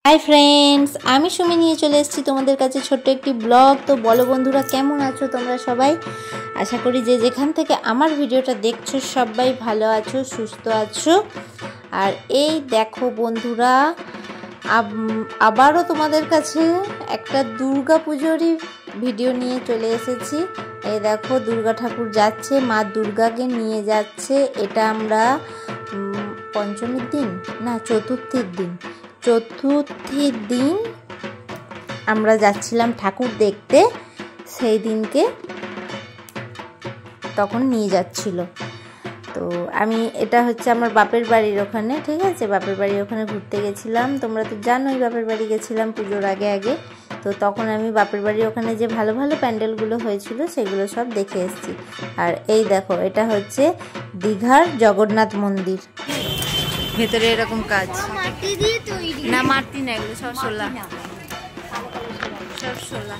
Hi friends आमी सुमी निये चले एसेछि तोमादेर काछे छोट्ट एकटी ब्लग। तो बोलो बंधुरा केमन आछो तोमरा सबाई? आशा करी जे जेखान थेके आमार भिडियोटा देखछो सबाई भालो आछो सुस्थ आछो। और एई देखो बंधुरा आबारो तोमादेर काछे एकटा दुर्गा पुजोरी भिडियो निये चले एसेछि। এই দেখো দুর্গা ঠাকুর যাচ্ছে, মা দুর্গাকে নিয়ে যাচ্ছে। এটা আমরা পঞ্চমীর দিন না চতুর্থীর দিন আমরা যাচ্ছিলাম ঠাকুর দেখতে। সেই দিনকে তখন নিয়ে যাচ্ছিল। তো আমি এটা হচ্ছে আমার বাপের বাড়ির ওখানে, ঠিক আছে, বাপের বাড়ির ওখানে ঘুরতে গেছিলাম। তোমরা তো জানোই বাপের বাড়ি গেছিলাম পুজোর আগে। তো তখন আমি বাপের বাড়ির ওখানে যে ভালো ভালো প্যান্ডেলগুলো হয়েছিল সেগুলো সব দেখে এসেছি। আর এই দেখো এটা হচ্ছে দীঘার জগন্নাথ মন্দির। ভেতরে এরকম কাজ না, মাটি না, এগুলো সব শোলা, সব শোলা।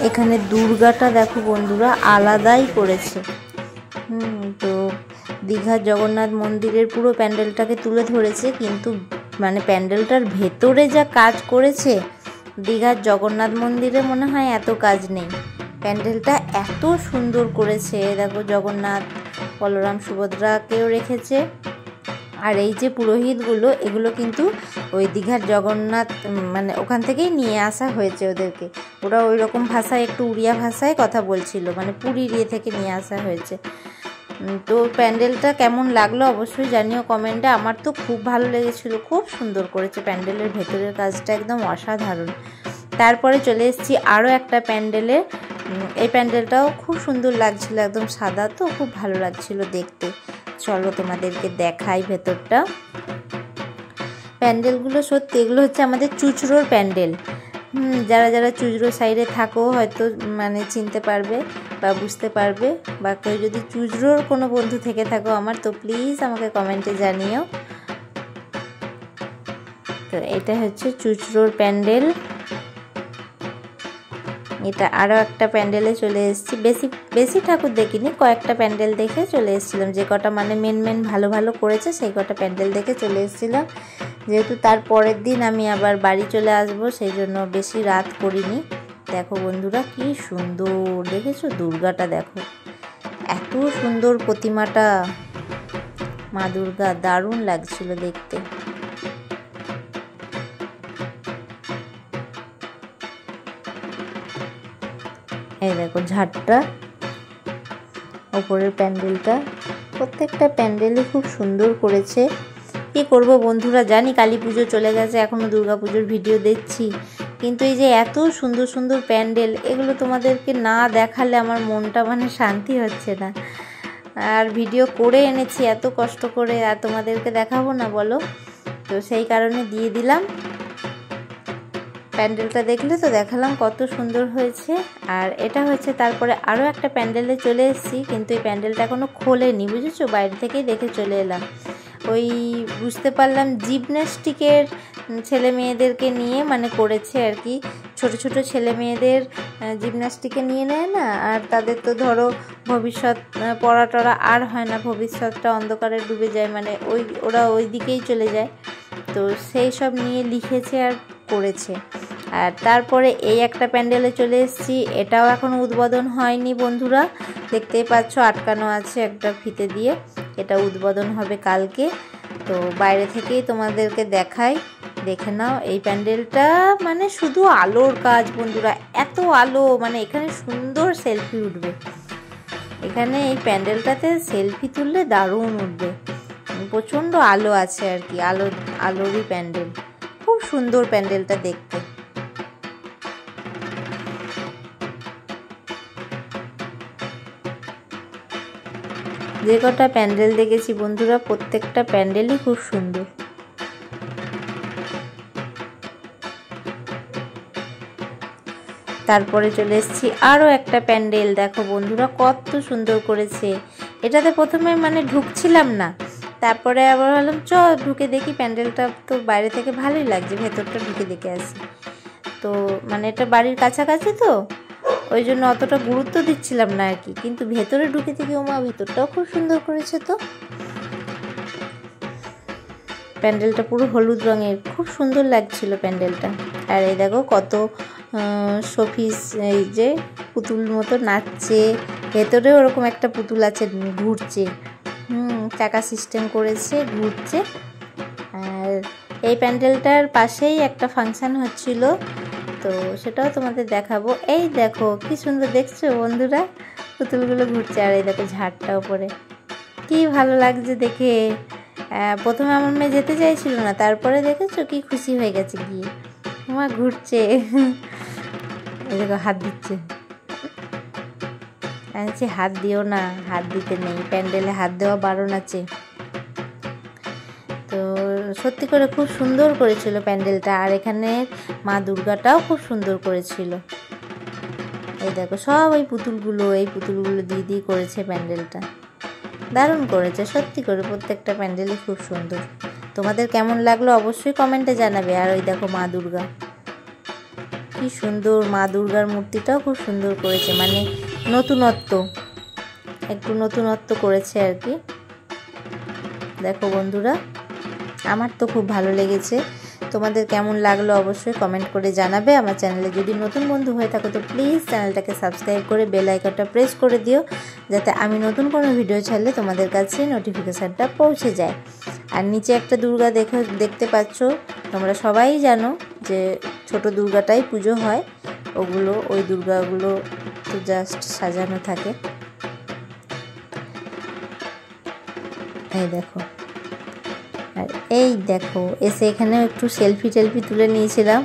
এখানে দুর্গাটা দেখো বন্ধুরা আলাদাই করেছে। তো দীঘার জগন্নাথ মন্দিরের পুরো প্যান্ডেলটাকে তুলে ধরেছে, কিন্তু মানে প্যান্ডেলটার ভেতরে যা কাজ করেছে দীঘার জগন্নাথ মন্দিরে মনে হয় এত কাজ নেই। প্যান্ডেলটা এত সুন্দর করেছে, দেখো জগন্নাথ বলরাম সুভদ্রাকেও রেখেছে। আর এই যে পুরোহিতগুলো, এগুলো কিন্তু ওই দীঘার জগন্নাথ মানে ওখান থেকেই নিয়ে আসা হয়েছে ওদেরকে। ওরা ওই রকম ভাষায়, একটু উড়িয়া ভাষায় কথা বলছিল, মানে পুরীর থেকে নিয়ে আসা হয়েছে। তো প্যান্ডেলটা কেমন লাগলো অবশ্যই জানিও কমেন্টে। আমার তো খুব ভালো লেগেছিলো, খুব সুন্দর করেছে প্যান্ডেলের ভেতরের কাজটা, একদম অসাধারণ। তারপরে চলে এসেছি আরও একটা প্যান্ডেলে। এই প্যান্ডেলটাও খুব সুন্দর লাগছিল, একদম সাদা, তো খুব ভালো লাগছিল দেখতে। চলো তোমাদেরকে দেখাই ভেতরটা। প্যান্ডেলগুলো সত্যি এগুলো হচ্ছে আমাদের চুঁচুড়োর প্যান্ডেল। যারা যারা চুঁচুড়ো সাইডে থাকো হয়তো মানে চিনতে পারবে বা বুঝতে পারবে, বা কেউ যদি চুঁচুড়োর কোনো বন্ধু থেকে থাকো আমার, তো প্লিজ আমাকে কমেন্টে জানিও। তো এটা হচ্ছে চুঁচুড়োর প্যান্ডেল। এটা আরও একটা প্যান্ডেলে চলে এসেছি। বেশি ঠাকুর দেখিনি, কয়েকটা প্যান্ডেল দেখে চলে এসেছিলাম। যে কটা মানে মেন ভালো ভালো করেছে সেই কটা প্যান্ডেল দেখে চলে এসেছিলাম। যেহেতু তার পরের দিন আমি আবার বাড়ি চলে আসবো, সেই জন্য বেশি রাত করিনি। দেখো বন্ধুরা কি সুন্দর দেখেছো, দুর্গাটা দেখো, এত সুন্দর প্রতিমাটা, মা দুর্গা, দারুণ লাগছিল দেখতে। এই দেখো ঝাড়টা, ওপরের প্যান্ডেলটা, প্রত্যেকটা প্যান্ডেলই খুব সুন্দর করেছে। কি করব বন্ধুরা, জানি কালী পুজো চলে গেছে, এখনও দুর্গা পুজোর ভিডিও দেখছি, কিন্তু এই যে এত সুন্দর সুন্দর প্যান্ডেল, এগুলো তোমাদেরকে না দেখালে আমার মনটা মানে শান্তি হচ্ছে না। আর ভিডিও করে এনেছি এত কষ্ট করে, আর তোমাদেরকে দেখাবো না বলো? তো সেই কারণে দিয়ে দিলাম। প্যান্ডেলটা দেখলে তো দেখালাম কত সুন্দর হয়েছে। আর এটা হচ্ছে তারপরে আরও একটা প্যান্ডেলে চলে এসেছি, কিন্তু এই প্যান্ডেলটা এখনও খোলেনি, বুঝেছো, বাইরে থেকেই দেখে চলে এলাম। ওই বুঝতে পারলাম জিমন্যাস্টিকের ছেলে মেয়েদেরকে নিয়ে মানে করেছে আর কি। ছোট ছোট ছেলে মেয়েদের জিমন্যাস্টিকে নিয়ে নেয় না, আর তাদের তো ধরো ভবিষ্যৎ পড়া টড়া আর হয় না, ভবিষ্যৎটা অন্ধকারে ডুবে যায়, মানে ওরা ওই দিকেই চলে যায়। তো সেই সব নিয়ে লিখেছে আর করেছে। আর তারপরে এই একটা প্যান্ডেলে চলে এসেছি, এটাও এখনো উদ্বোধন হয়নি বন্ধুরা, দেখতেই পাচ্ছ আটকানো আছে একটা ফিতে দিয়ে। এটা উদ্বোধন হবে কালকে। তো বাইরে থেকেই তোমাদেরকে দেখাই। দেখে নাও এই প্যান্ডেলটা, মানে শুধু আলোর কাজ বন্ধুরা, এত আলো, মানে এখানে সুন্দর সেলফি উঠবে। এখানে এই প্যান্ডেলটাতে সেলফি তুললে দারুণ উঠবে, প্রচণ্ড আলো আছে আর কি, আলোরই প্যান্ডেল, খুব সুন্দর প্যান্ডেলটা দেখতে। যে কটা প্যান্ডেল দেখেছি বন্ধুরা, প্রত্যেকটা প্যান্ডেলই খুব সুন্দর। তারপরে চলে এসেছি আরও একটা প্যান্ডেল, দেখো বন্ধুরা কত সুন্দর করেছে। এটাতে প্রথমে মানে ঢুকছিলাম না, তারপরে আবার ভাবলাম চ ঢুকে দেখি, প্যান্ডেলটা তো বাইরে থেকে ভালোই লাগছে, ভেতরটা ঢুকে দেখে আসি। তো মানে এটা বাড়ির কাছাকাছি তো ওই জন্য অতটা গুরুত্ব দিচ্ছিলাম না আর কি, কিন্তু ভেতরে ঢুকে দেখি ওমা ভেতরটাও খুব সুন্দর করেছে। তো প্যান্ডেলটা পুরো হলুদ রঙের, খুব সুন্দর লাগছিল প্যান্ডেলটা। আর এই দেখো কত শোপিস, এই যে পুতুল মতো নাচছে, ভেতরে ওরকম একটা পুতুল আছে ঘুরছে, চাকা সিস্টেম করেছে ঘুরছে। আর এই প্যান্ডেলটার পাশেই একটা ফাংশান হচ্ছিল, তো সেটাও তোমাদের দেখাবো। এই দেখো কি সুন্দর দেখছো বন্ধুরা, পুতুলগুলো ঘুরছে। আর এই দেখো ঝাড়টা ওপরে, কি ভালো লাগছে দেখে। প্রথমে আমার মেয়ে যেতে চাইছিল না, তারপরে দেখেছো কি খুশি হয়ে গেছে গিয়ে, আমার ঘুরছে। এই দেখো হাত দিচ্ছে, আচ্ছা হাত দিও না, হাত দিতে নেই, প্যান্ডেলে হাত দেওয়া বারণ আছে। তো সত্যি করে খুব সুন্দর করেছিল প্যান্ডেলটা। আর এখানে মা দুর্গাটাও খুব সুন্দর করেছিল। এই দেখো সব এই পুতুলগুলো দিয়ে করেছে প্যান্ডেলটা, দারুণ করেছে সত্যি করে, প্রত্যেকটা প্যান্ডেলই খুব সুন্দর। তোমাদের কেমন লাগলো অবশ্যই কমেন্টে জানাবে। আর ওই দেখো মা দুর্গা, কি সুন্দর, মা দুর্গার মূর্তিটাও খুব সুন্দর করেছে, মানে একটু নতুনত্ব করেছে আর কি। দেখো বন্ধুরা, আমার তো খুব ভালো লেগেছে, তোমাদের কেমন লাগলো অবশ্যই কমেন্ট করে জানাবে। আমার চ্যানেলে যদি নতুন বন্ধু হয়ে থাকো তো প্লিজ চ্যানেলটাকে সাবস্ক্রাইব করে বেল আইকনটা প্রেস করে দিও, যাতে আমি নতুন কোনো ভিডিও ছাড়লে তোমাদের কাছে নোটিফিকেশানটা পৌঁছে যায়। আর নিচে একটা দুর্গা দেখতে পাচ্ছ, তোমরা সবাই জানো যে ছোট দুর্গাটাই পুজো হয়, ওই দুর্গাগুলো তো জাস্ট সাজানো থাকে। এই দেখো, আর এই দেখো এসে এখানেও একটু সেলফি তুলে নিয়েছিলাম,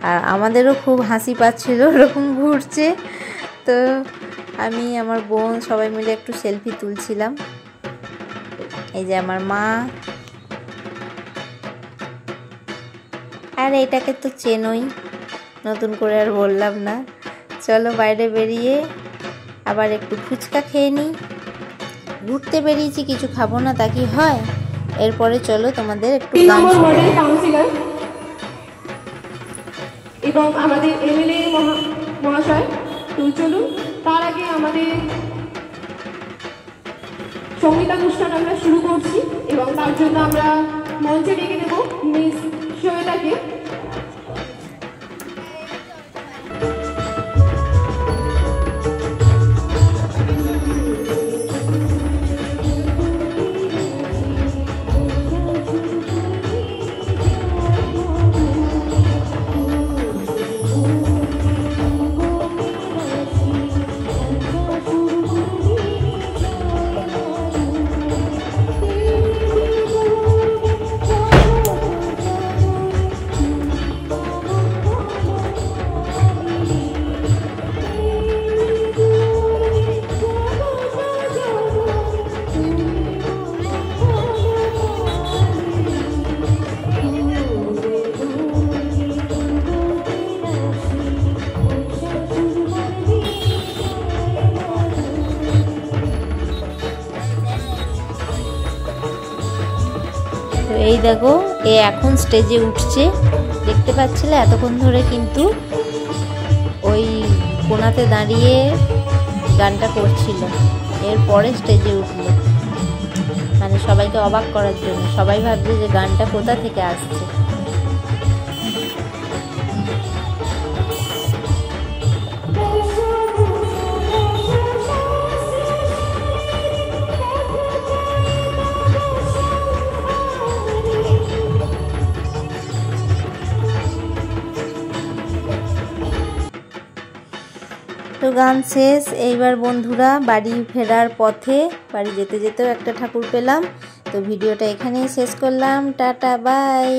আর আমাদেরও খুব হাসি পাচ্ছিল ওরকম ঘুরছে। তো আমি আমার বোন সবাই মিলে একটু সেলফি তুলছিলাম। এই যে আমার মা, আর এটাকে তো চেনই, নতুন করে আর বললাম না। চলো বাইরে বেরিয়ে আবার একটু ফুচকা খেয়ে নিই। ঘুরতে বেরিয়েছি, কিছু খাবো না তা কি হয়। এরপরে চলো তোমাদের একটু গান মডেল কাউন্সিলর এবং আমাদের এমএলএ মহাশয়, তো চলুন তার আগে আমাদের সঙ্গীতানুষ্ঠান আমরা শুরু করছি, এবং তার জন্য আমরা মঞ্চে ডেকে দেব মিস শ্বেতাকে। এই দেখো এ এখন স্টেজে উঠছে, দেখতে পাচ্ছিলে এতক্ষণ ধরে কিন্তু ওই কোণাতে দাঁড়িয়ে গানটা করছিল, এরপরে স্টেজে উঠলো, মানে সবাইকে অবাক করার জন্য। সবাই ভাবছে যে গানটা কোথা থেকে আসছে। তো গান শেষ। এইবার বন্ধুরা বাড়ি ফেরার পথে, বাড়ি যেতে যেতেও একটা ঠাকুর পেলাম। তো ভিডিওটা এখানেই শেষ করলাম। Tata, by.